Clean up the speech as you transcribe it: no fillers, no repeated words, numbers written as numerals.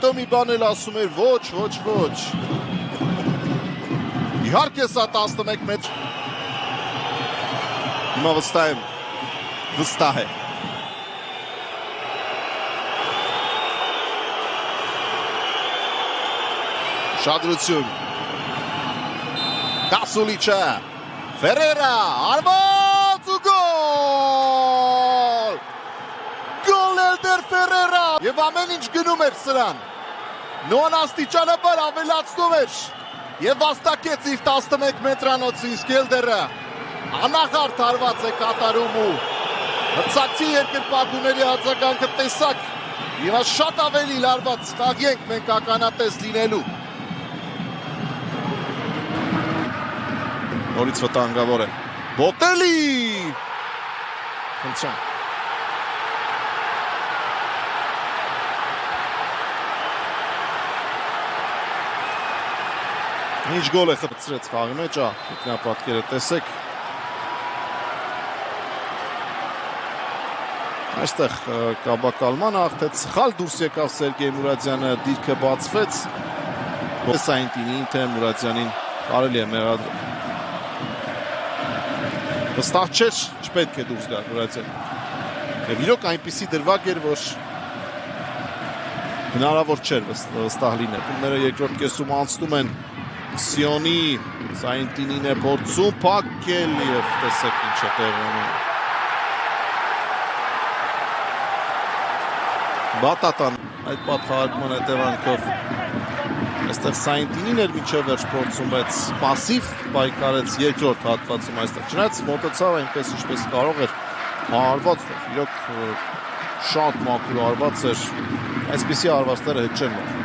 հետո մի բան էլ ասում էր, ոչ։ Իհարկե սա 11 մետր։ Հիմա վստահ է։ Շադրություն։ Կասուլիչը, Ֆերերա, արված ու գոլ։ Գոլ Էլդեր Ֆերերա։ Եվ ամեն ինչ գնում էր սրան։ Նոան աստիճանաբար ավելացնում էր եւ վաստակեց իր 11 մետրանոցը, իսկ Էլդերը անախարդ հարված է կատարում ու հրցակցի երկրպագուների արձագանքը տեսակ։ Եվ շատ ավելի լարված կագենք մենք ականատես լինելու։ Նորից վտանգավոր է։ Բոտելի։ Հնչան։ Ինչ գոլ է խփցրեց խաղի մեջ, ինքնապատկերը տեսեք։ Այստեղ կաբակալման աղթեց, սխալ դուրս եկավ Սերգեյ Մուրադյանը, դիրքը բացվեց։ Սայնտինին, թե Մուրադյանին կարելի է մեղադրել։ Վստահ չէր, չպետք է դուրս գար Մուրադյանը։ Եվ իրոք այնպիսի դրվագ էր, որ հնարավոր չէր վստահ լինել։ Ները երկրորդ կեսում անցնում են Սիոնի, Սայնտինին է փորձում փակել եւ տեսեք ինչ է տեղի ունենում։ Բատատան այդ պատխաղարկման հետևանքով այստեղ Սայնտինին էր մինչև վերջ փորձում, բայց պասիվ պայքարեց երկրորդ հատվածում այստեղ։ Չնայած մոտեցավ այնպես ինչպես կարող էր, հարված էր, իրոք շատ մաքուր հարված էր, այսպիսի հարվածները հետ չեն մոտ։